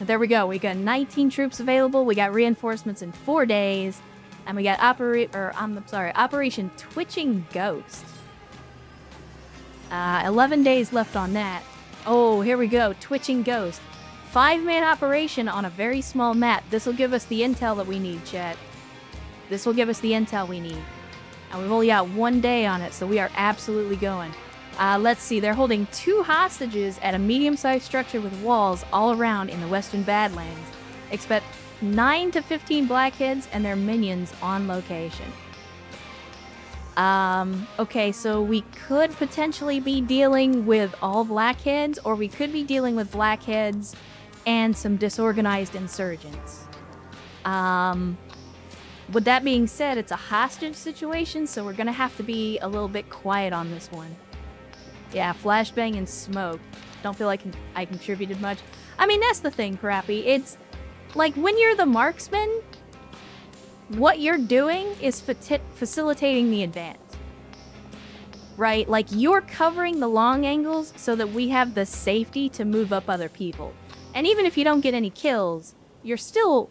There we go. We got 19 troops available. We got reinforcements in 4 days. And we got Operation Twitching Ghost. 11 days left on that. Oh, here we go. Twitching Ghost. 5-man operation on a very small map. This will give us the intel that we need, chat. This will give us the intel we need. And we've only got 1 day on it, so we are absolutely going. Let's see. They're holding 2 hostages at a medium-sized structure with walls all around in the Western Badlands. Expect 9 to 15 blackheads and their minions on location. Okay, so we could potentially be dealing with all blackheads, or we could be dealing with blackheads and some disorganized insurgents. With that being said, it's a hostage situation, so we're gonna have to be a little bit quiet on this one. Yeah, flashbang and smoke. Don't feel like I contributed much. I mean, that's the thing, Crappy. It's like, when you're the marksman, what you're doing is facilitating the advance. Right? Like, you're covering the long angles so that we have the safety to move up other people. And even if you don't get any kills, you're still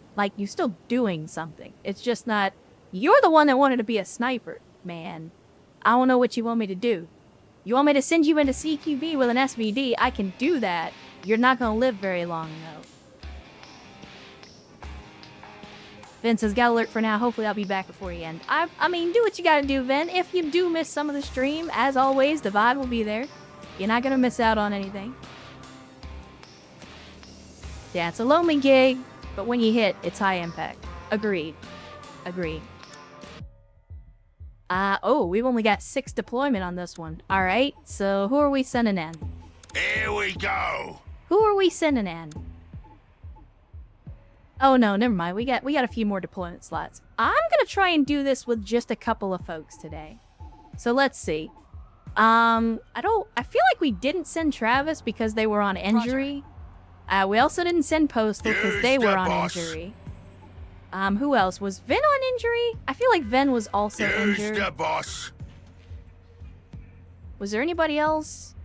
doing something. It's just not, you're the one that wanted to be a sniper, man. I don't know what you want me to do. You want me to send you into CQB with an SVD? I can do that. You're not going to live very long, though. Vince says, got alert for now. Hopefully I'll be back before you end. I mean, do what you gotta do, Vin. If you do miss some of the stream, as always, the VOD will be there. You're not gonna miss out on anything. Yeah, it's a lonely gig, but when you hit, it's high impact. Agreed. Agreed. Oh, we've only got 6 deployment on this one. Alright, so who are we sending in? Here we go! Who are we sending in? Oh no, never mind. We got a few more deployment slots. I'm gonna try and do this with just a couple of folks today. So let's see. I feel like we didn't send Travis because they were on injury. We also didn't send Postal because they were on injury. Who else? Was Vin on injury? I feel like Vin was also injured. The boss. Was there anybody else?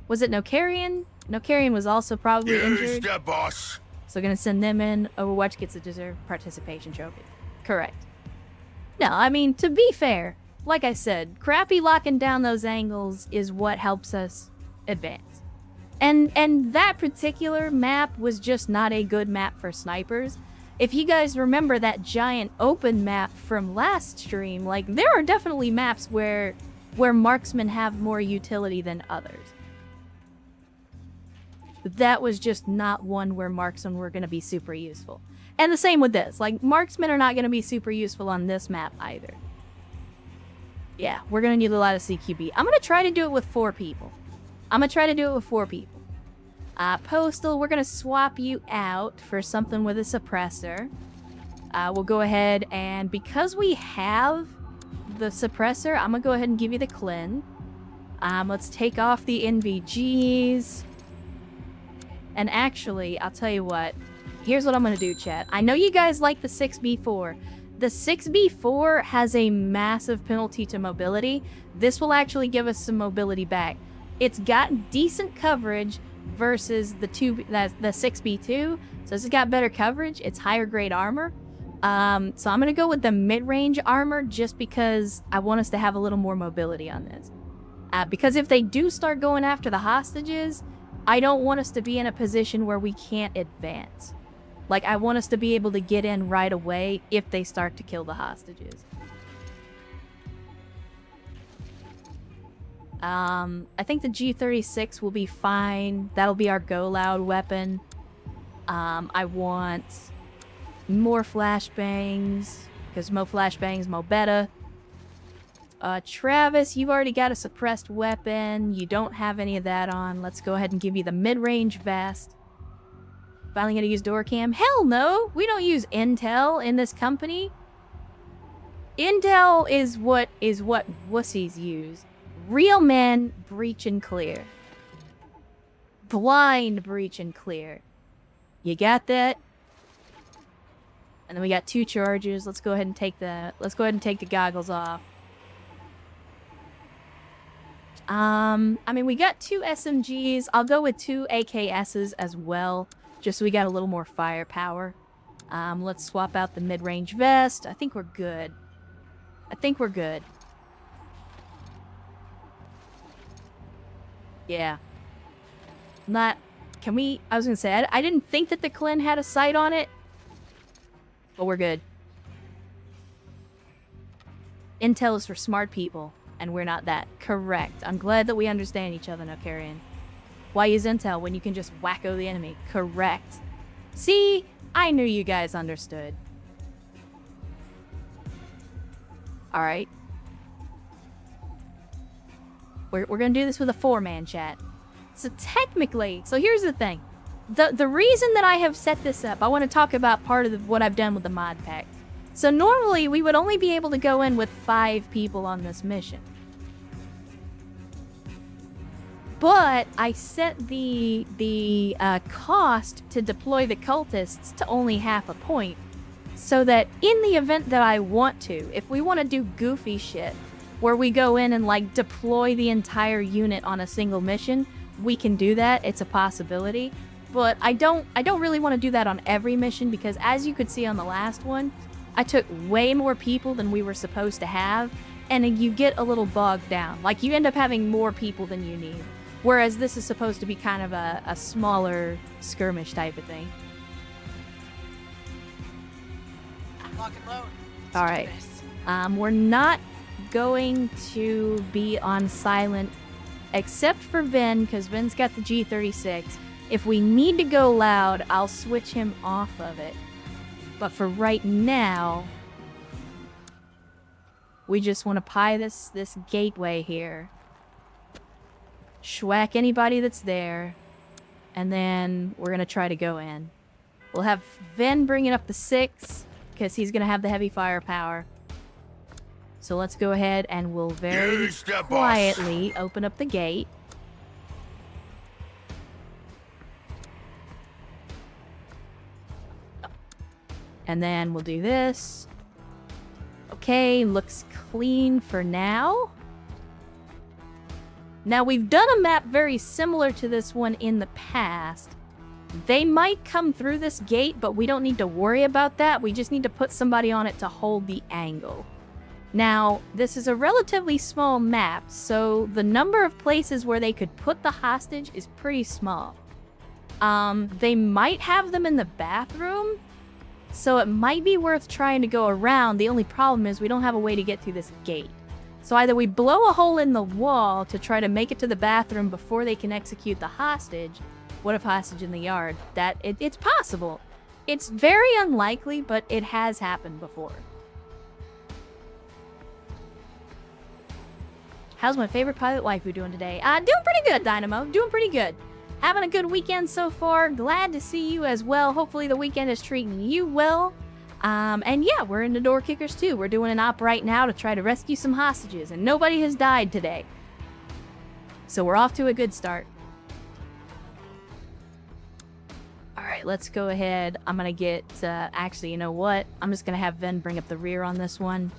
Was it Nowheraki? Nowheraki was also probably injured. The boss. So gonna send them in. Overwatch gets a deserved participation trophy. Correct. No, I mean, to be fair, like I said, Crappy locking down those angles is what helps us advance. And that particular map was just not a good map for snipers. If you guys remember that giant open map from last stream, like, there are definitely maps where marksmen have more utility than others. That was just not one where marksmen were going to be super useful. And the same with this. Like, marksmen are not going to be super useful on this map either. Yeah, we're going to need a lot of CQB. I'm going to try to do it with 4 people. Postal, we're going to swap you out for something with a suppressor. We'll go ahead and, because we have the suppressor, I'm going to go ahead and give you the Clin. Let's take off the NVGs. And actually, I'll tell you what. Here's what I'm going to do, chat. I know you guys like the 6B4. The 6B4 has a massive penalty to mobility. This will actually give us some mobility back. It's got decent coverage versus the 6B2. So it's got better coverage. It's higher grade armor. So I'm going to go with the mid-range armor just because I want us to have a little more mobility on this. Because if they do start going after the hostages, I don't want us to be in a position where we can't advance. Like, I want us to be able to get in right away if they start to kill the hostages. I think the G36 will be fine. That'll be our go loud weapon. I want more flashbangs, because more flashbangs, more better. Travis, you've already got a suppressed weapon. You don't have any of that on. Let's go ahead and give you the mid-range vest. Finally gonna use door cam? Hell no! We don't use intel in this company. Intel is what wussies use. Real men breach and clear. Blind breach and clear. You got that? And then we got 2 charges. Let's go ahead and take the goggles off. I mean, we got 2 SMGs. I'll go with 2 AKSs as well, just so we got a little more firepower. Let's swap out the mid-range vest. I think we're good. I think we're good. Yeah. Not... Can we... I was gonna say, I didn't think that the Clin had a sight on it, but we're good. Intel is for smart people, and we're not that. Correct. I'm glad that we understand each other now, Carrion. Why use intel when you can just wacko the enemy? Correct. See? I knew you guys understood. Alright. We're gonna do this with a 4-man chat. So technically, so here's the thing. The reason that I have set this up, I want to talk about part of what I've done with the mod pack. So normally, we would only be able to go in with 5 people on this mission. But I set the cost to deploy the cultists to only half a point. So that in the event that I want to, if we want to do goofy shit, where we go in and like deploy the entire unit on a single mission, we can do that. It's a possibility. But I don't really want to do that on every mission, because as you could see on the last one, I took way more people than we were supposed to have, and you get a little bogged down. Like, you end up having more people than you need. Whereas this is supposed to be kind of a smaller skirmish type of thing. Lock and load. Alright. We're not going to be on silent, except for Vin, because Vin's got the G36. If we need to go loud, I'll switch him off of it. But for right now, we just want to pie this gateway here. Schwack anybody that's there. And then we're going to try to go in. We'll have Vin bringing up the 6, because he's going to have the heavy firepower. So let's go ahead and we'll very quietly open up the gate. And then we'll do this. Okay, looks clean for now. Now, we've done a map very similar to this one in the past. They might come through this gate, but we don't need to worry about that. We just need to put somebody on it to hold the angle. Now, this is a relatively small map, so the number of places where they could put the hostage is pretty small. They might have them in the bathroom, so it might be worth trying to go around. The only problem is we don't have a way to get through this gate. So either we blow a hole in the wall to try to make it to the bathroom before they can execute the hostage. What if hostage in the yard? It's possible. It's very unlikely, but it has happened before. How's my favorite pilot waifu doing today? Doing pretty good, Dynamo. Doing pretty good. Having a good weekend so far. Glad to see you as well. Hopefully the weekend is treating you well. And yeah, we're in the door kickers too. We're doing an op right now to try to rescue some hostages, and nobody has died today. So we're off to a good start. Alright, let's go ahead. I'm gonna get, actually, you know what? I'm just gonna have Ven bring up the rear on this one.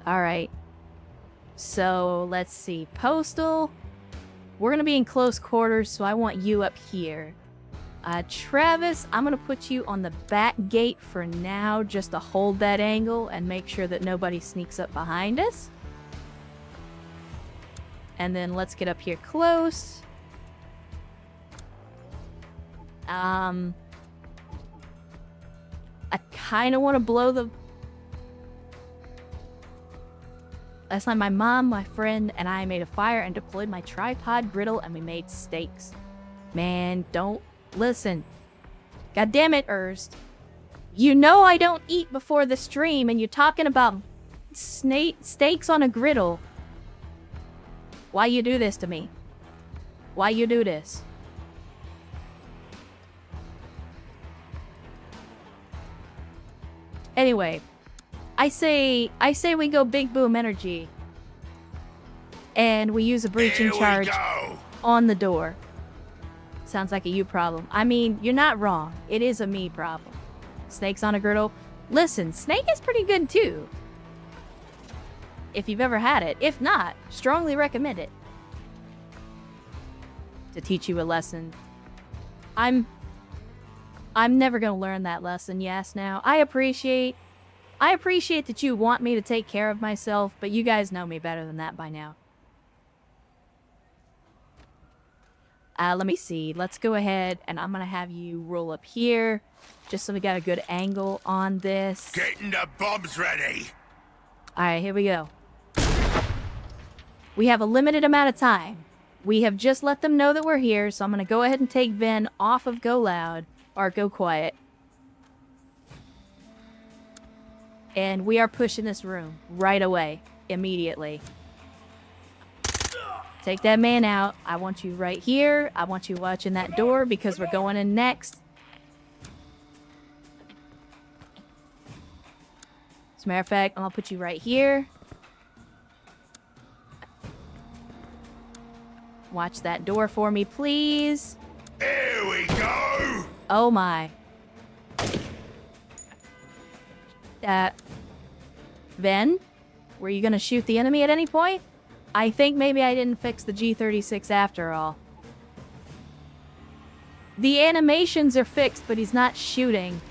Alright. So, let's see. Postal. We're going to be in close quarters, so I want you up here. Travis, I'm going to put you on the back gate for now, just to hold that angle and make sure that nobody sneaks up behind us. And then let's get up here close. I kind of want to blow the... Last night, my mom, my friend, and I made a fire and deployed my tripod griddle, and we made steaks. Man, don't listen. God damn it, Erst. You know I don't eat before the stream, and you're talking about steaks on a griddle. Why you do this to me? Why you do this? Anyway. I say we go big boom energy. And we use a breaching charge on the door. Sounds like a you problem. I mean, you're not wrong. It is a me problem. Snakes on a girdle. Listen, Snake is pretty good too. if you've ever had it. If not, strongly recommend it. To teach you a lesson. I'm never gonna learn that lesson, yes now. I appreciate that you want me to take care of myself, but you guys know me better than that by now. Let me see. Let's go ahead, and I'm gonna have you roll up here, just so we got a good angle on this. Getting the bombs ready. Alright, here we go. We have a limited amount of time. We have just let them know that we're here, so I'm gonna go ahead and take Ven off of Go Loud, or Go Quiet. And we are pushing this room right away, immediately. Take that man out. I want you right here. I want you watching that door because we're going in next. As a matter of fact, I'll put you right here. Watch that door for me, please. Here we go. Oh my. Ven, were you gonna shoot the enemy at any point? I think maybe I didn't fix the G36 after all. The animations are fixed, but he's not shooting.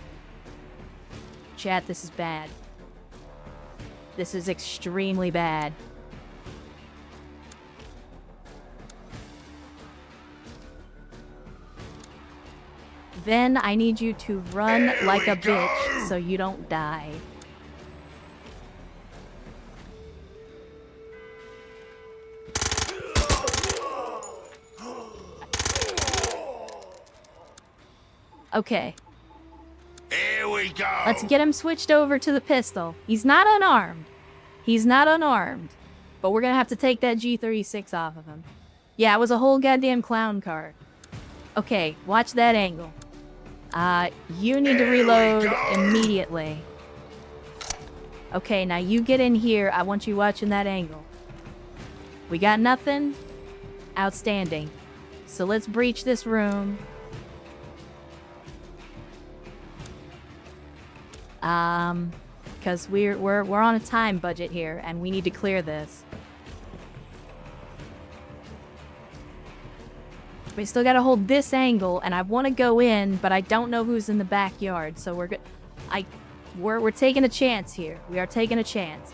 Chat, this is bad. This is extremely bad. Then I need you to run like a bitch so you don't die. Okay. Here we go. Let's get him switched over to the pistol. He's not unarmed. He's not unarmed. But we're gonna have to take that G36 off of him. Yeah, it was a whole goddamn clown car. Okay, watch that angle. You need to reload immediately. Okay, now you get in here. I want you watching that angle. We got nothing? Outstanding. So let's breach this room. Because we're on a time budget here, and we need to clear this. We still gotta hold this angle, and I want to go in, but I don't know who's in the backyard, so we're taking a chance here. We are taking a chance.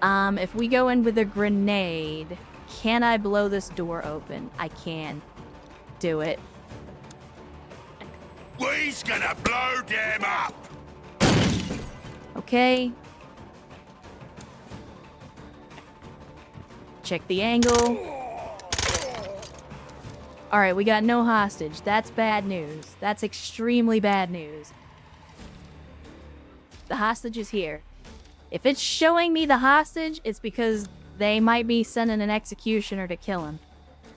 If we go in with a grenade, can I blow this door open? I can. Do it. We's gonna blow them up. Okay. Check the angle. Alright, we got no hostage. That's bad news. That's extremely bad news. The hostage is here. If it's showing me the hostage, it's because they might be sending an executioner to kill him.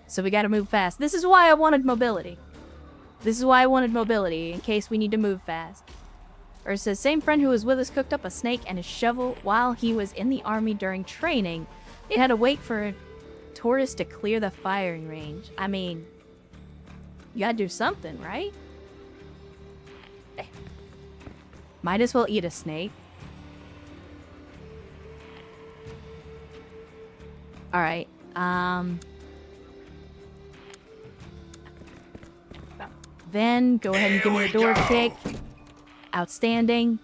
So we gotta move fast. This is why I wanted mobility. This is why I wanted mobility, in case we need to move fast. Or it says, same friend who was with us cooked up a snake and a shovel while he was in the army during training. It had to wait for a tourist to clear the firing range. I mean, you gotta do something, right? Might as well eat a snake. Alright, then go ahead and give me a door kick. Outstanding.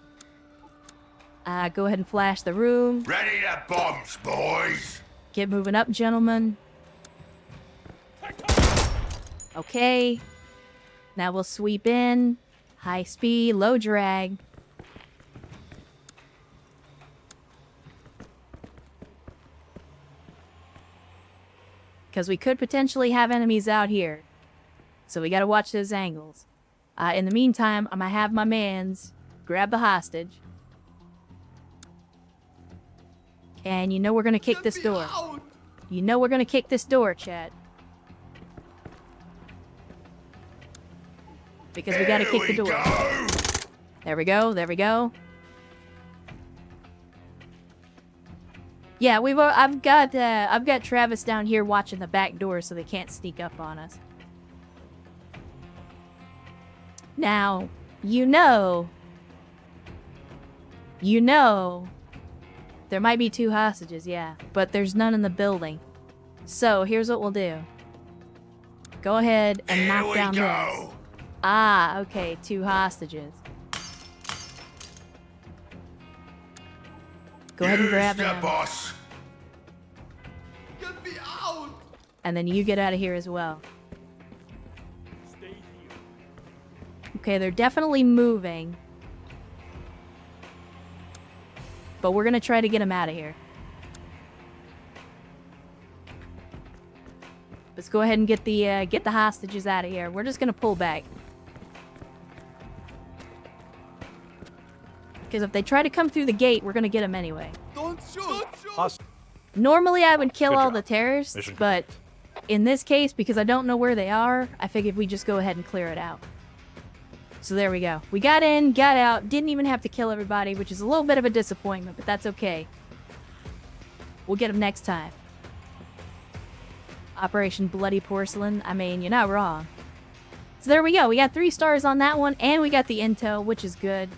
Go ahead and flash the room. Ready to bombs, boys. Get moving up, gentlemen. Okay. Now we'll sweep in. High speed, low drag. Because we could potentially have enemies out here. So we gotta watch those angles. In the meantime, I'm gonna have my mans grab the hostage. And you know we're gonna kick this door. You know we're gonna kick this door, chat. Because we gotta kick the door. There we go, there we go. Yeah, I've got Travis down here watching the back door so they can't sneak up on us. Now, you know There might be 2 hostages, yeah. But there's none in the building. So, here's what we'll do. Go ahead and Here knock we down go. this. Ah, okay. 2 hostages. Go ahead and grab Use the them. boss. Get me out! And then you get out of here as well. Okay, they're definitely moving. But we're gonna try to get them out of here. Let's go ahead and get the hostages out of here. We're just gonna pull back. Because if they try to come through the gate, we're gonna get them anyway. Don't shoot! Don't shoot! Normally I would kill Good all job. the terrorists, Mission but in this case, because I don't know where they are, I figured we just go ahead and clear it out. So there we go. We got in, got out, didn't even have to kill everybody, which is a little bit of a disappointment, but that's okay. We'll get them next time. Operation Bloody Porcelain. I mean, you're not wrong. So there we go. We got 3 stars on that one, and we got the intel, which is good.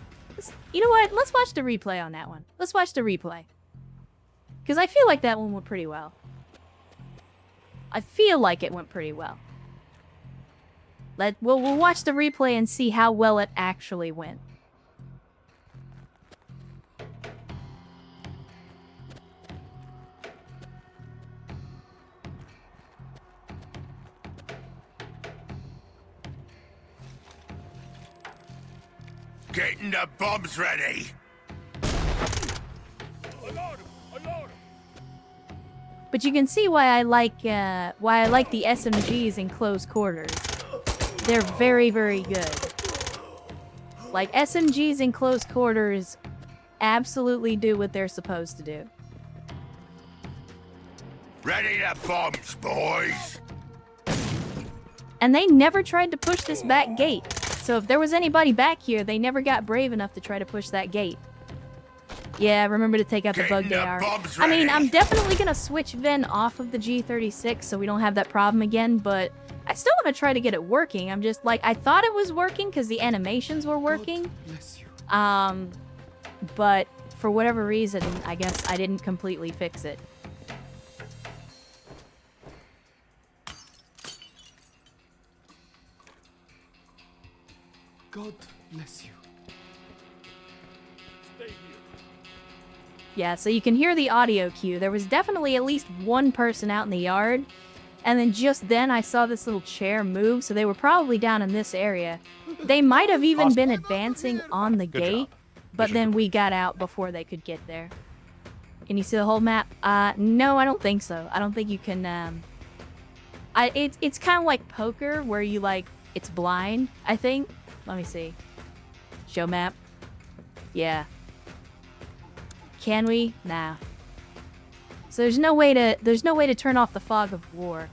You know what? Let's watch the replay on that one. Let's watch the replay. Because I feel like that one went pretty well. I feel like it went pretty well. We'll watch the replay and see how well it actually went. Getting the bombs ready. But you can see why I like the SMGs in close quarters. They're very, very good. Like, SMGs in close quarters absolutely do what they're supposed to do. Ready the bombs, boys. And they never tried to push this back gate. So if there was anybody back here, they never got brave enough to try to push that gate. Yeah, remember to take out the bug Getting the AR. bombs I mean, ready. I'm definitely gonna switch Ven off of the G36 so we don't have that problem again, but I still want to try to get it working. I'm just like, I thought it was working because the animations were working. Bless you. But for whatever reason, I guess I didn't completely fix it. God bless you. Yeah, so you can hear the audio cue. There was definitely at least one person out in the yard. And then just then I saw this little chair move, so they were probably down in this area. They might have even been advancing on the gate, but then we got out before they could get there. Can you see the whole map? No, I don't think so. I don't think you can, it's kind of like poker, where you, like, it's blind, I think. Let me see. Show map. Yeah. Can we? Nah. So there's no way to turn off the fog of war.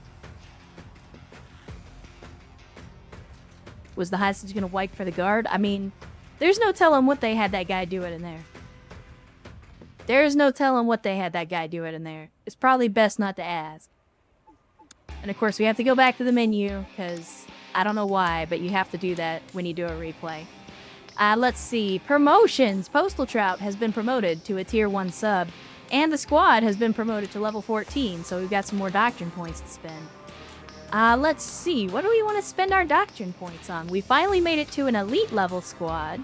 Was the hostage gonna wipe for the guard? I mean, there's no telling what they had that guy do it in there. There's no telling what they had that guy do it in there. It's probably best not to ask. And of course, we have to go back to the menu, because I don't know why, but you have to do that when you do a replay. Let's see. Promotions! Postal Trout has been promoted to a Tier 1 sub, and the squad has been promoted to level 14, so we've got some more doctrine points to spend. Let's see. What do we want to spend our doctrine points on? We finally made it to an elite level squad.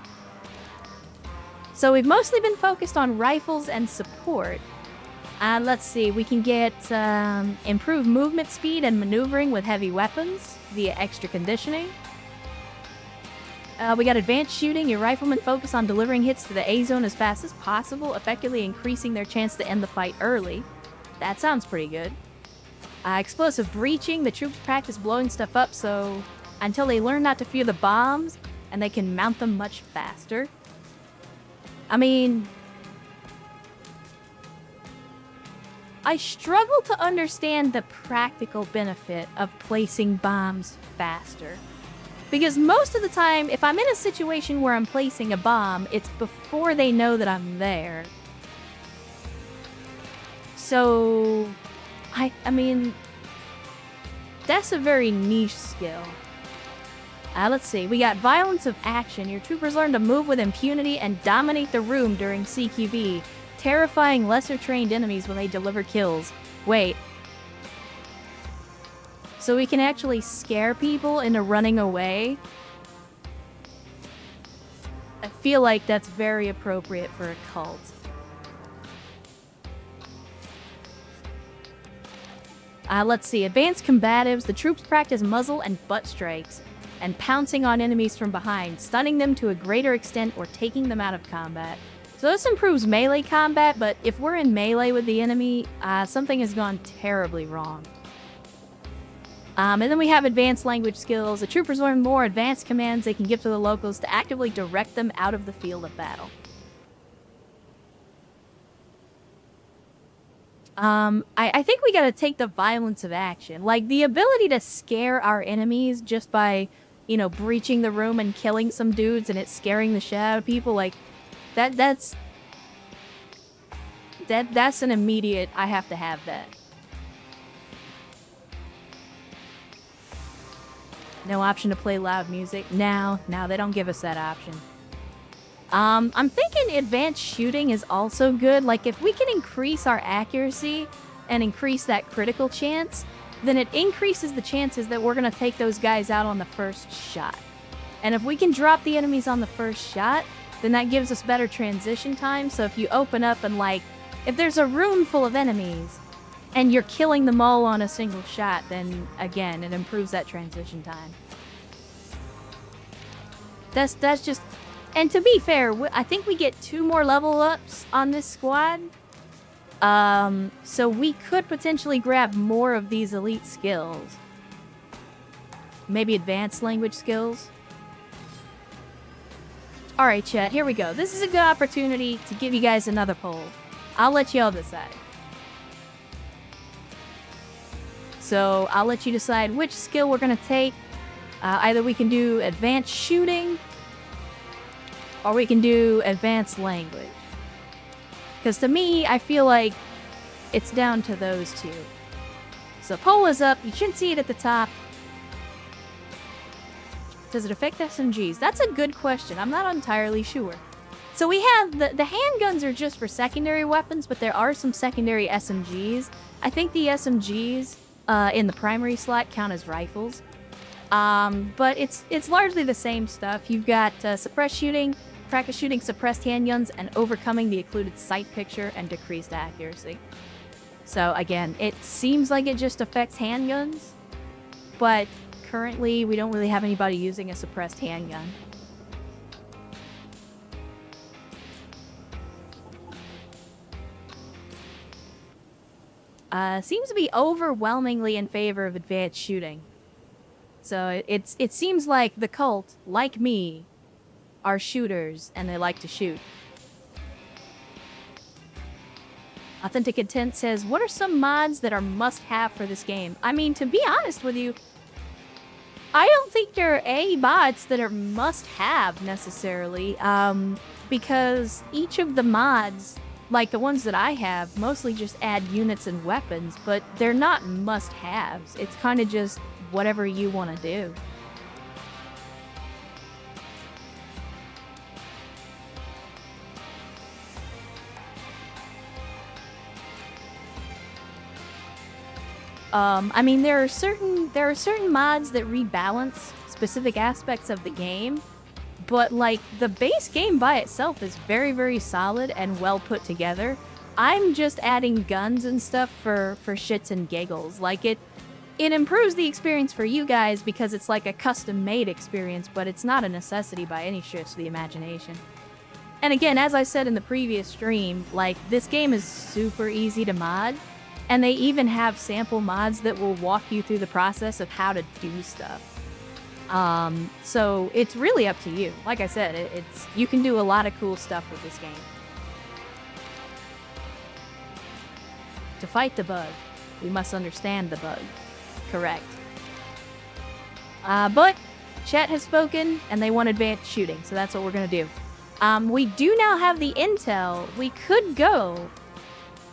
So we've mostly been focused on rifles and support. Let's see. We can get improved movement speed and maneuvering with heavy weapons via extra conditioning. We got advanced shooting. Your riflemen focus on delivering hits to the A-zone as fast as possible, effectively increasing their chance to end the fight early. That sounds pretty good. Explosive breaching. The troops practice blowing stuff up so until they learn not to fear the bombs, and they can mount them much faster. I mean, I struggle to understand the practical benefit of placing bombs faster. Because most of the time, if I'm in a situation where I'm placing a bomb, it's before they know that I'm there. So, I mean, that's a very niche skill. Let's see. We got violence of action. Your troopers learn to move with impunity and dominate the room during CQB. terrifying lesser-trained enemies when they deliver kills. Wait. So we can actually scare people into running away? I feel like that's very appropriate for a cult. Let's see. Advanced combatives. The troops practice muzzle and butt strikes and pouncing on enemies from behind, stunning them to a greater extent or taking them out of combat. So this improves melee combat, but if we're in melee with the enemy, something has gone terribly wrong. And then we have advanced language skills. The troopers learn more advanced commands they can give to the locals to actively direct them out of the field of battle. I think we gotta take the violence of action. Like, the ability to scare our enemies just by, you know, breaching the room and killing some dudes and it scaring the shit out of people, like, that's an immediate, I have to have that. No option to play loud music. No, they don't give us that option. I'm thinking advanced shooting is also good. Like, if we can increase our accuracy and increase that critical chance, then it increases the chances that we're going to take those guys out on the first shot. And if we can drop the enemies on the first shot, then that gives us better transition time. So if you open up and, like, if there's a room full of enemies and you're killing them all on a single shot, then, again, it improves that transition time. That's just... And to be fair, I think we get 2 more level ups on this squad. So we could potentially grab more of these elite skills. Maybe advanced language skills. Alright, chat, here we go. This is a good opportunity to give you guys another poll. I'll let y'all decide. So I'll let you decide which skill we're going to take. Either we can do advanced shooting, or we can do advanced language. Because to me, I feel like it's down to those two. So poll is up. You shouldn't see it at the top. Does it affect SMGs? That's a good question. I'm not entirely sure. So we have the handguns are just for secondary weapons, but there are some secondary SMGs. I think the SMGs in the primary slot count as rifles. But it's largely the same stuff. You've got suppressed shooting, practice shooting suppressed handguns, and overcoming the occluded sight picture and decreased accuracy. So again, it seems like it just affects handguns, but currently we don't really have anybody using a suppressed handgun. Seems to be overwhelmingly in favor of advanced shooting. So it seems like the cult, like me, are shooters and they like to shoot. Authentic Intent says, what are some mods that are must-have for this game? I mean, to be honest with you, I don't think there are any mods that are must-have necessarily, because each of the mods, like the ones that I have, mostly just add units and weapons, but they're not must-haves. It's kind of just whatever you want to do. I mean, there are certain mods that rebalance specific aspects of the game, but like the base game by itself is very, very solid and well put together. I'm just adding guns and stuff for shits and giggles. Like it improves the experience for you guys because it's like a custom-made experience, but it's not a necessity by any stretch of the imagination. And again, as I said in the previous stream, like this game is super easy to mod. And they even have sample mods that will walk you through the process of how to do stuff. So it's really up to you. Like I said, you can do a lot of cool stuff with this game. To fight the bug, we must understand the bug. Correct. But chat has spoken, and they want advanced shooting, so that's what we're gonna do. We do now have the intel. We could go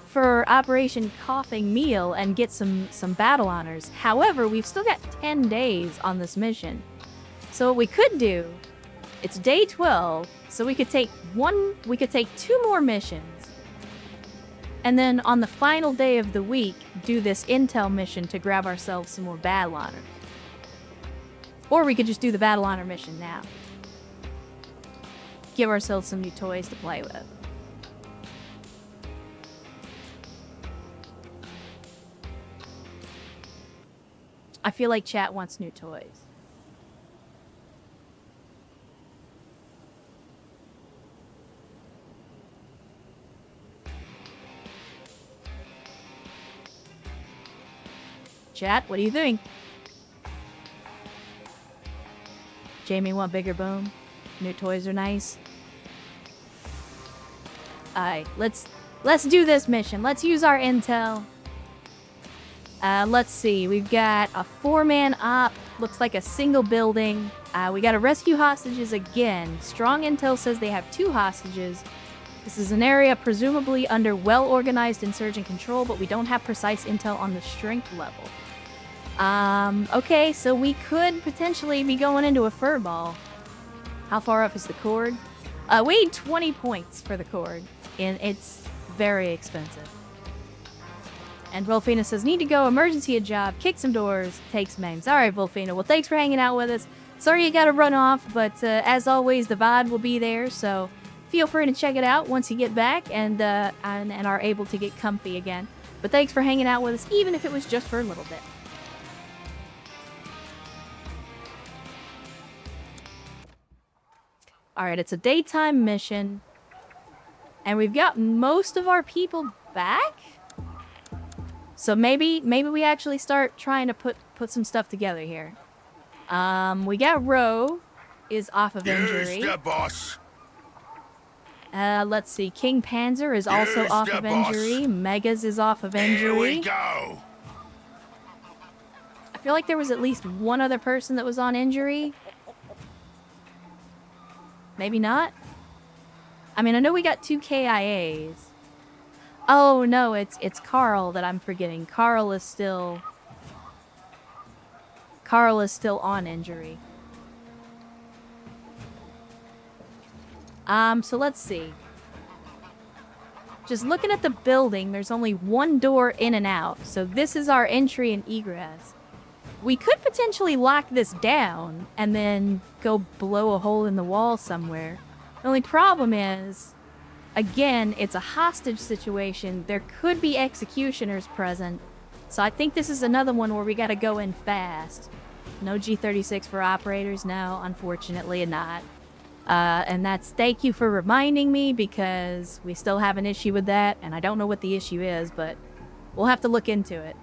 for Operation Coughing Meal and get some battle honors. However, we've still got 10 days on this mission. So what we could do, it's day 12, so we could take 2 more missions And then on the final day of the week, do this intel mission to grab ourselves some more battle honors. Or we could just do the battle honor mission now. Give ourselves some new toys to play with. I feel like chat wants new toys. Chat, what do you think? Jamie want bigger boom? New toys are nice. Alright, let's do this mission. Let's use our intel. Let's see. We've got a 4-man op. Looks like a single building. We gotta rescue hostages again. Strong intel says they have 2 hostages. This is an area presumably under well-organized insurgent control, but we don't have precise intel on the strength level. Okay, so we could potentially be going into a furball. How far up is the cord? We need 20 points for the cord, and it's very expensive. And Wolfina says, need to go, emergency a job, kick some doors, take some names. Alright, Wolfina, well thanks for hanging out with us. Sorry you gotta run off, but as always, the VOD will be there, so feel free to check it out once you get back and are able to get comfy again. But thanks for hanging out with us, even if it was just for a little bit. Alright, it's a daytime mission. And we've got most of our people back? So maybe we actually start trying to put some stuff together here. We got Ro is off of injury. Use the boss. Let's see. King Panzer is also Use off the of boss. injury. Megas is off of Here we injury. go. I feel like there was at least one other person that was on injury. Maybe not? I mean, I know we got 2 KIAs. Oh, no, it's Carl that I'm forgetting. Carl is still on injury. So let's see. Just looking at the building, there's only one door in and out. So this is our entry and egress. We could potentially lock this down and then go blow a hole in the wall somewhere. The only problem is, again, it's a hostage situation. There could be executioners present. So I think this is another one where we gotta go in fast. No G36 for operators? No, unfortunately not. And that's thank you for reminding me, because we still have an issue with that, and I don't know what the issue is, but we'll have to look into it.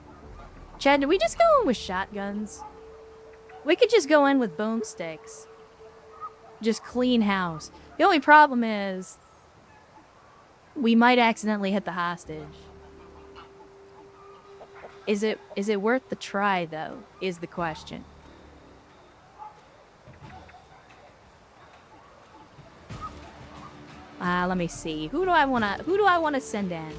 Chad, did we just go in with shotguns? We could just go in with boomsticks. Just clean house. The only problem is we might accidentally hit the hostage. Is it worth the try, though, is the question. Let me see. Who do I wanna send in?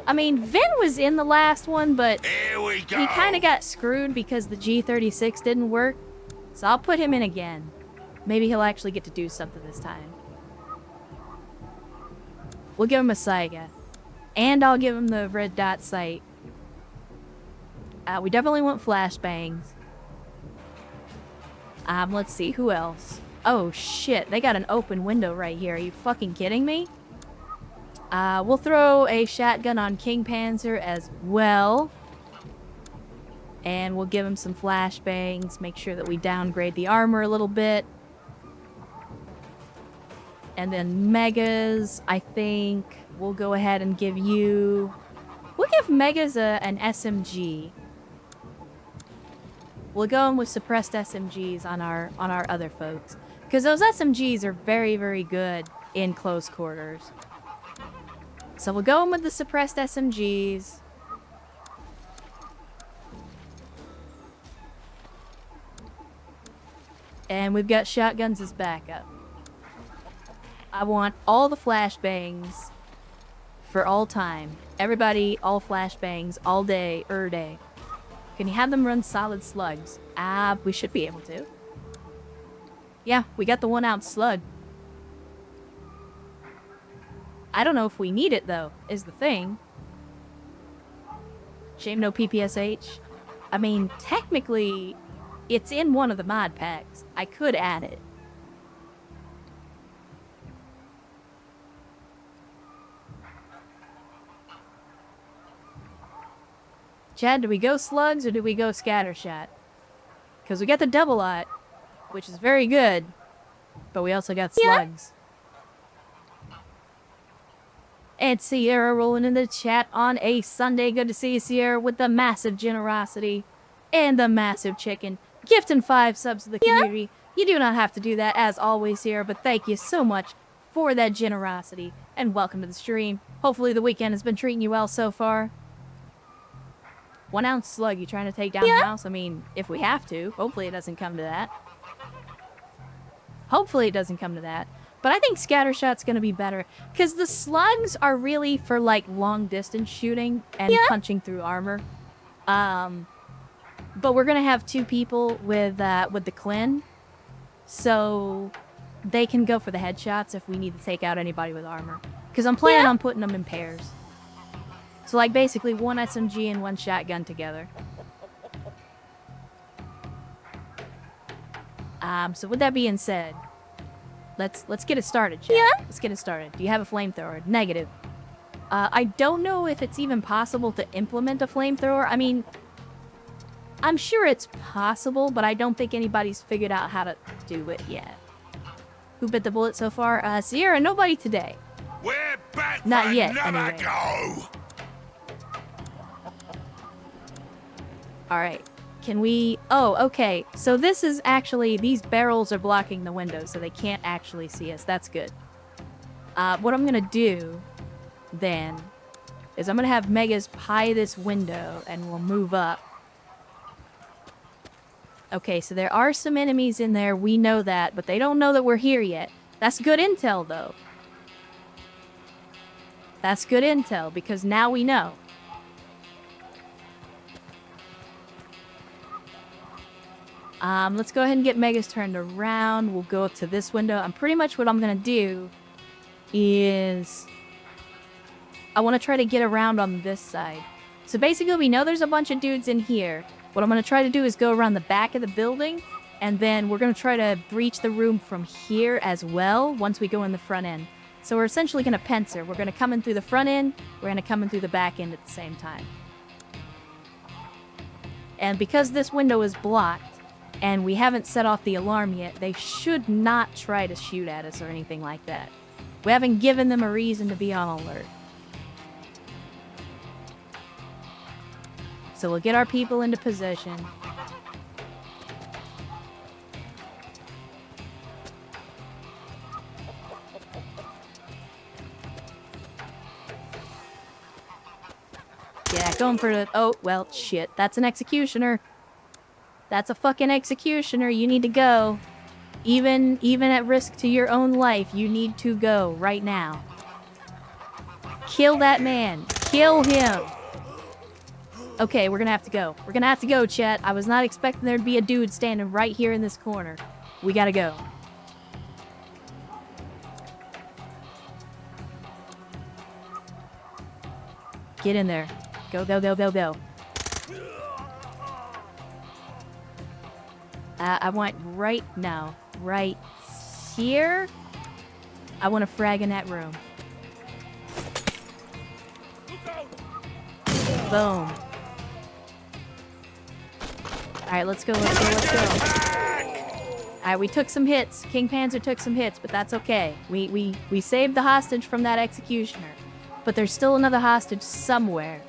I mean, Vin was in the last one, but Here we go. he kind of got screwed because the G36 didn't work. So I'll put him in again. Maybe he'll actually get to do something this time. We'll give him a Saiga. And I'll give him the red dot sight. We definitely want flashbangs. Let's see, who else? Oh shit, they got an open window right here. Are you fucking kidding me? We'll throw a shotgun on King Panzer as well. And we'll give him some flashbangs. Make sure that we downgrade the armor a little bit. And then Megas, I think we'll go ahead and give you... We'll give Megas an SMG. We'll go in with suppressed SMGs on our other folks. Because those SMGs are very, very good in close quarters. So we'll go in with the suppressed SMGs. And we've got shotguns as backup. I want all the flashbangs for all time. Everybody, all flashbangs, all day, day. Can you have them run solid slugs? We should be able to. Yeah, we got the 1 ounce slug. I don't know if we need it, though, is the thing. Shame no PPSH. I mean, technically, it's in one of the mod packs. I could add it. Chad, do we go slugs or do we go scattershot? Because we got the double lot, which is very good, but we also got slugs. And Sierra rolling in the chat on a Sunday. Good to see you, Sierra, with the massive generosity and the massive chicken. Gifting 5 subs to the community. You do not have to do that, as always, Sierra, but thank you so much for that generosity. And welcome to the stream. Hopefully the weekend has been treating you well so far. 1 ounce slug, you trying to take down the house? I mean, if we have to. Hopefully it doesn't come to that. Hopefully it doesn't come to that. But I think scattershot's gonna be better. Because the slugs are really for, like, long-distance shooting and punching through armor. But we're gonna have 2 people with the Clin. So they can go for the headshots if we need to take out anybody with armor. Because I'm planning on putting them in pairs. So, like, basically 1 SMG and 1 shotgun together. So with that being said, let's get it started, chat. Let's get it started. Do you have a flamethrower? Negative. I don't know if it's even possible to implement a flamethrower. I mean, I'm sure it's possible, but I don't think anybody's figured out how to do it yet. Who bit the bullet so far? Sierra, nobody today. We're back Not for yet, another anyway. go. Alright. Can we... Oh, okay. So this is actually... These barrels are blocking the window, so they can't actually see us. That's good. What I'm gonna do, then, is I'm gonna have Megas pie this window, and we'll move up. Okay, so there are some enemies in there. We know that, but they don't know that we're here yet. That's good intel, though. That's good intel, because now we know. Let's go ahead and get Megas turned around. We'll go up to this window. And pretty much what I'm going to do is... I want to try to get around on this side. So basically, we know there's a bunch of dudes in here. What I'm going to try to do is go around the back of the building. And then we're going to try to breach the room from here as well once we go in the front end. So we're essentially going to pincer. We're going to come in through the front end. We're going to come in through the back end at the same time. And because this window is blocked, and we haven't set off the alarm yet, they should not try to shoot at us or anything like that. We haven't given them a reason to be on alert. So we'll get our people into position. Yeah, going for the... Oh, well, shit. That's an executioner. That's a fucking executioner. You need to go. Even at risk to your own life, you need to go right now. Kill that man. Kill him. Okay, we're gonna have to go. We're gonna have to go, chat. I was not expecting there to be a dude standing right here in this corner. We gotta go. Get in there. Go, go, go, go, go. I want right now, right here. I want to frag in that room. Boom. Alright, let's go, let's go, let's go. Alright, we took some hits. King Panzer took some hits, but that's okay. We saved the hostage from that executioner. But there's still another hostage somewhere.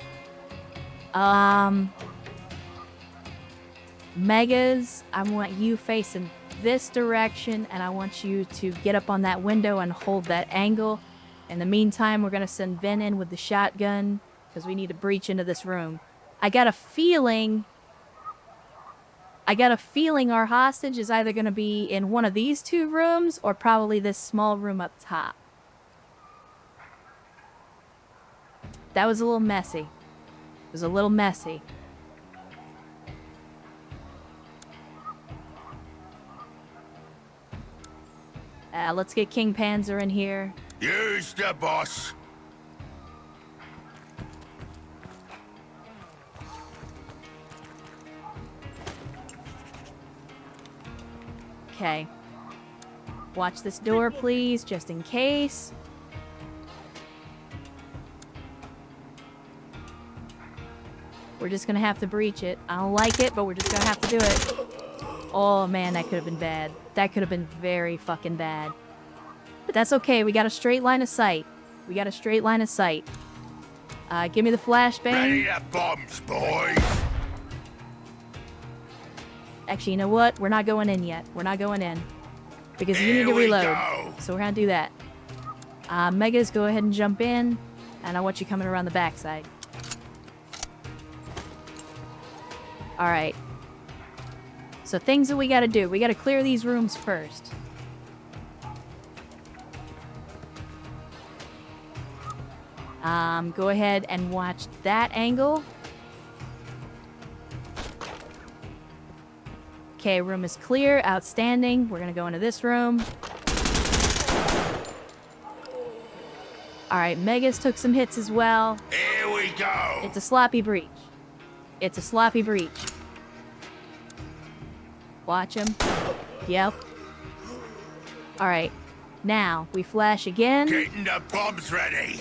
Megas, I want you facing this direction, and I want you to get up on that window and hold that angle. In the meantime, we're going to send Vin in with the shotgun, because we need to breach into this room. I got a feeling our hostage is either going to be in one of these 2 rooms, or probably this small room up top. That was a little messy. It was a little messy. Let's get King Panzer in here. Use the boss. Okay. Watch this door, please, just in case. We're just gonna have to breach it. I don't like it, but we're just gonna have to do it. Oh man, that could have been bad. That could have been very fucking bad. But that's okay, we got a straight line of sight. We got a straight line of sight. Give me the flashbang. Ready the bombs, boys. Actually, you know what? We're not going in yet. We're not going in. Because you need Here to we reload. go. So we're gonna do that. Megas, go ahead and jump in. And I want you coming around the backside. Alright. So things that we gotta do. We gotta clear these rooms first. Go ahead and watch that angle. Okay, room is clear. Outstanding. We're gonna go into this room. Alright, Megas took some hits as well. Here we go. It's a sloppy breach. It's a sloppy breach. Watch him. Yep. Alright. Now, we flash again. Getting the bombs ready.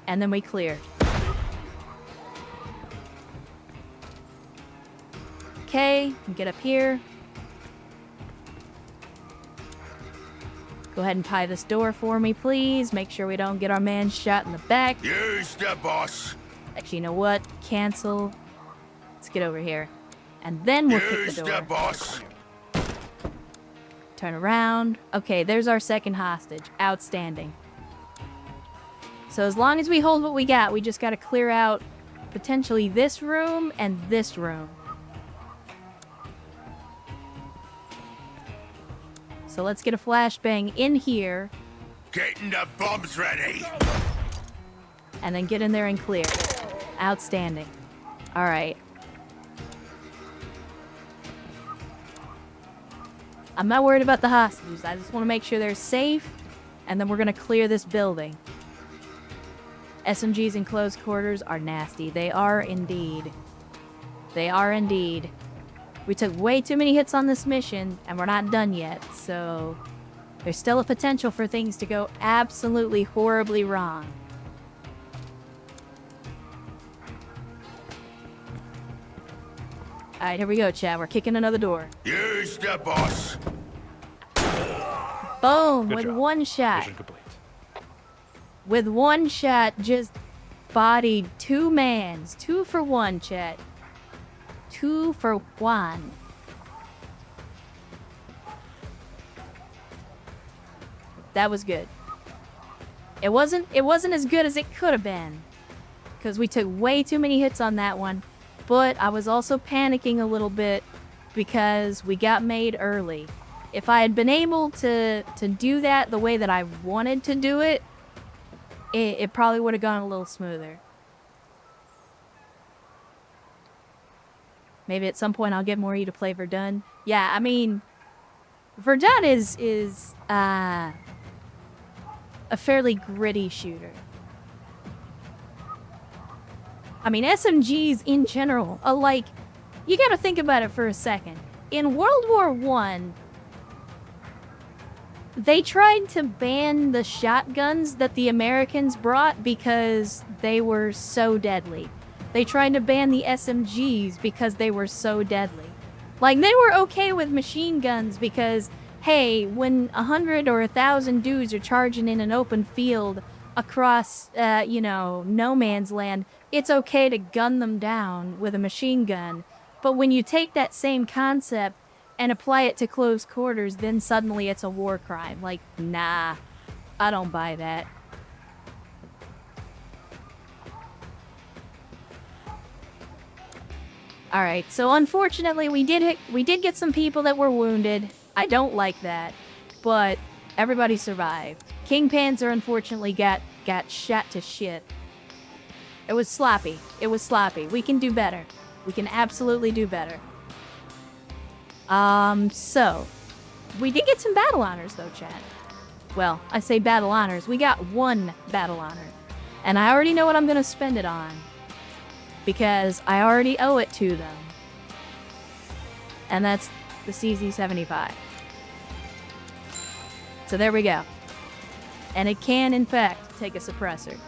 And then we clear. Okay, get up here. Go ahead and pie this door for me, please. Make sure we don't get our man shot in the back. Use the boss. Actually, you know what? Cancel. Let's get over here. And then we'll kick Use the the door. boss. Turn around. Okay, there's our second hostage. Outstanding. So as long as we hold what we got, we just gotta clear out potentially this room and this room. So let's get a flashbang in here Getting the bombs ready. and then get in there and clear. Outstanding. Alright. I'm not worried about the hostages. I just want to make sure they're safe, and then we're going to clear this building. SMGs in close quarters are nasty. They are indeed. They are indeed. We took way too many hits on this mission, and we're not done yet, so there's still a potential for things to go absolutely horribly wrong. Alright, here we go, Chad. We're kicking another door. Use the boss. Boom! Good with job. one shot. Mission complete. With one shot, just bodied two mans. 2 for 1, Chet. 2 for 1. That was good. It wasn't as good as it could have been, because we took way too many hits on that one. But I was also panicking a little bit because we got made early. If I had been able to do that the way that I wanted to do it, it probably would have gone a little smoother. Maybe at some point I'll get Maury to play Verdun. Yeah, I mean, Verdun is a fairly gritty shooter. I mean, SMGs in general are like, you gotta think about it for a second. In World War I, they tried to ban the shotguns that the Americans brought because they were so deadly. They tried to ban the SMGs because they were so deadly. Like, they were okay with machine guns because, hey, when 100 or 1,000 dudes are charging in an open field across, no man's land, it's okay to gun them down with a machine gun. But when you take that same concept and apply it to close quarters, then suddenly it's a war crime. Like, nah, I don't buy that. Alright, so unfortunately we did get some people that were wounded. I don't like that, but everybody survived. King Panzer unfortunately got shot to shit. It was sloppy. It was sloppy. We can do better. We can absolutely do better. So we did get some battle honors though, Chad. Well, I say battle honors. We got 1 battle honor. And I already know what I'm going to spend it on. Because I already owe it to them. And that's the CZ75. So there we go. And it can, in fact, take a suppressor.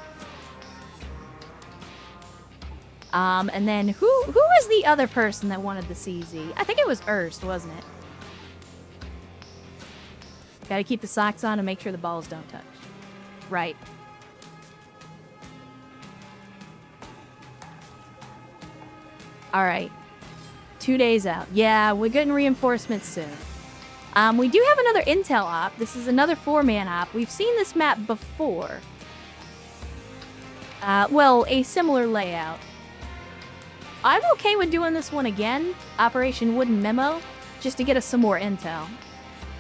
And then who was the other person that wanted the CZ? I think it was Erst, wasn't it? Gotta keep the socks on and make sure the balls don't touch. Right. Alright. 2 days out. Yeah, we're getting reinforcements soon. We do have another intel op. This is another 4-man op. We've seen this map before. Well, a similar layout. I'm okay with doing this one again, Operation Wooden Memo, just to get us some more intel.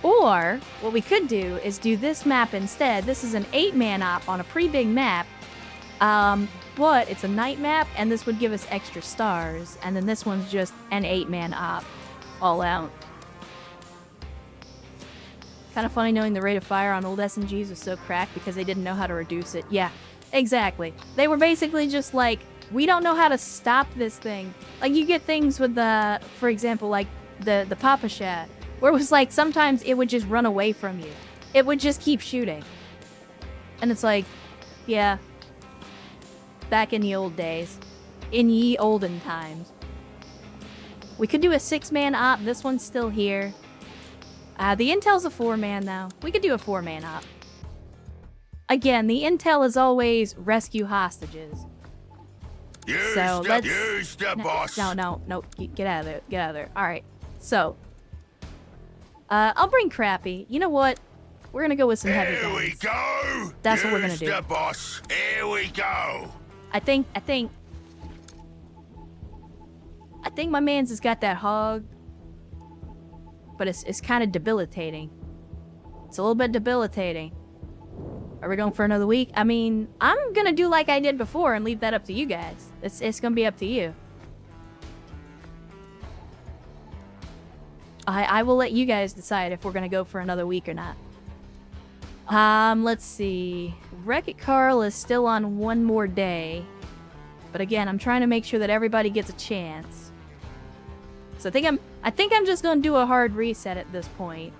Or, what we could do is do this map instead. This is an 8-man op on a pretty big map, but it's a night map, and this would give us extra stars, and then this one's just an 8-man op, all out. Kind of funny knowing the rate of fire on old SMGs was so cracked because they didn't know how to reduce it. Yeah, exactly. They were basically just like, we don't know how to stop this thing. Like, you get things with the, for example, like the Papa Shat, where it was like, sometimes it would just run away from you. It would just keep shooting. And it's like, yeah, back in the old days. In ye olden times. We could do a 6-man op. This one's still here. The intel's a 4-man, though. We could do a 4-man op. Again, the intel is always rescue hostages. Use So the, let's... use the boss. No. Get out of there. Get out of there. Alright. So. I'll bring Crappy. You know what? We're gonna go with some heavy guns. Here we go. That's what we're gonna Use do. the boss. Here we go. I think my man's has got that hog. But it's kind of debilitating. It's a little bit debilitating. Are we going for another week? I mean, I'm gonna do like I did before and leave that up to you guys. It's gonna be up to you. I will let you guys decide if we're gonna go for another week or not. Let's see. Wreck-It Carl is still on 1 more day. But again, I'm trying to make sure that everybody gets a chance. So I think I'm just gonna do a hard reset at this point.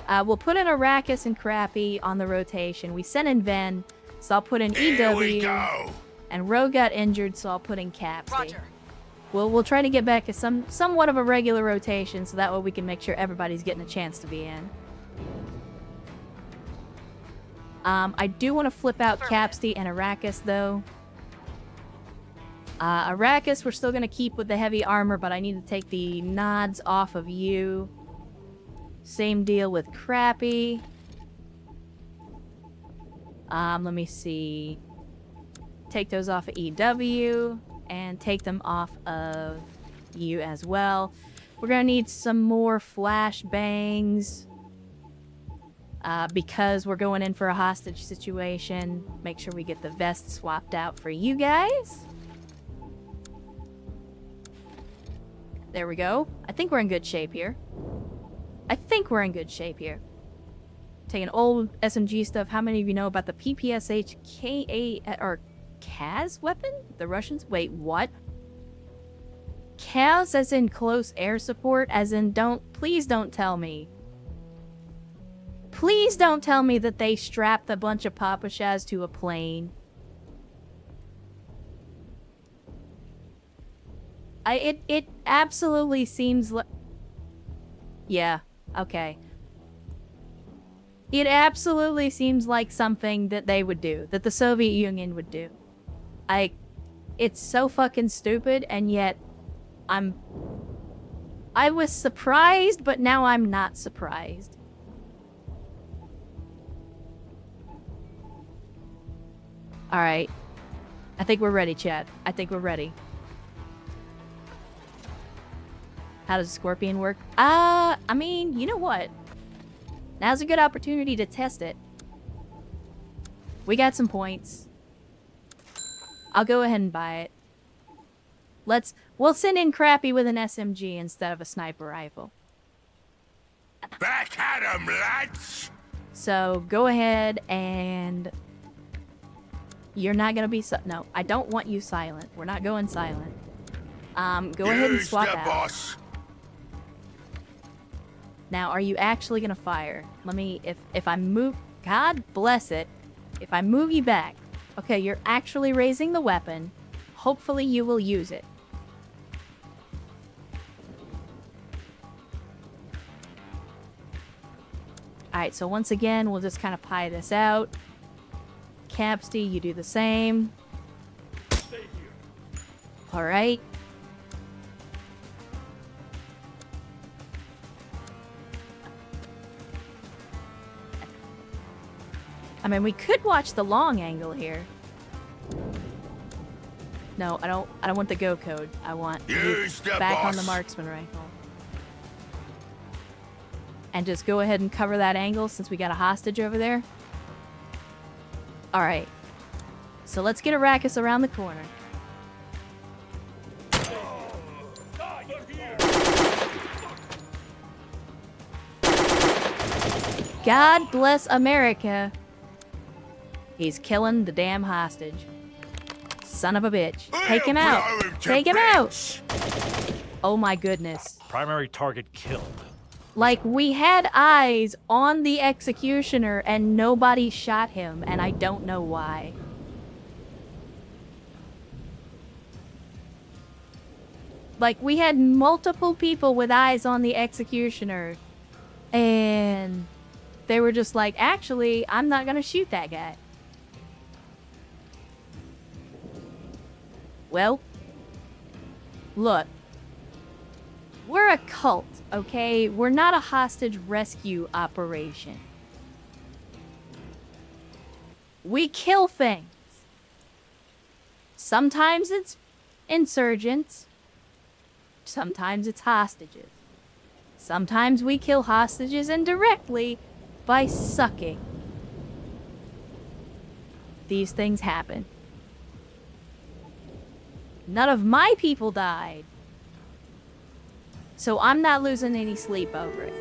We'll put in Arrakis and Crappy on the rotation. We sent in Ven, so I'll put in Here we EW. go. And Rogue got injured, so I'll put in Capsy. Roger. We'll try to get back to somewhat of a regular rotation, so that way we can make sure everybody's getting a chance to be in. I do want to flip out Capsy and Arrakis, though. Arrakis, we're still going to keep with the heavy armor, but I need to take the nods off of you. Same deal with Crappy. Let me see. Take those off of EW, and take them off of you as well. We're going to need some more flashbangs. Because we're going in for a hostage situation. Make sure we get the vest swapped out for you guys. There we go. I think we're in good shape here. Taking old SMG stuff. How many of you know about the PPSH KA or Kaz weapon? The Russians? Wait, what? Kaz as in close air support? As in please don't tell me. Please don't tell me that they strapped a bunch of Papashas to a plane. It absolutely seems like... Yeah, okay. It absolutely seems like something that they would do, that the Soviet Union would do. It's so fucking stupid, and yet I was surprised, but now I'm not surprised. Alright. I think we're ready, Chad. I think we're ready. How does Scorpion work? I mean, you know what? Now's a good opportunity to test it. We got some points. I'll go ahead and buy it. We'll send in Crappy with an SMG instead of a sniper rifle. Back at 'em, lads. So go ahead and... You're not gonna be no, I don't want you silent. We're not going silent. Go ahead and Use swap the out. boss. Now, are you actually gonna fire? Let me, if I move, God bless it. If I move you back, okay, you're actually raising the weapon. Hopefully you will use it. Alright, so once again, we'll just kind of pie this out. Capsty, you do the same. Alright. I mean, we could watch the long angle here. No, I don't want the go code. I want you Use the back on the boss. marksman rifle. And just go ahead and cover that angle since we got a hostage over there. Alright. So let's get Arrakis around the corner. God bless America. He's killing the damn hostage. Son of a bitch. Take him out. We'll blow to Take him out. bits. Oh my goodness. Primary target killed. Like, we had eyes on the executioner and nobody shot him, and I don't know why. Like, we had multiple people with eyes on the executioner, and they were just like, actually, I'm not gonna shoot that guy. Well, look. We're a cult, okay? We're not a hostage rescue operation. We kill things. Sometimes it's insurgents. Sometimes it's hostages. Sometimes we kill hostages indirectly by sucking. These things happen. None of my people died. So I'm not losing any sleep over it.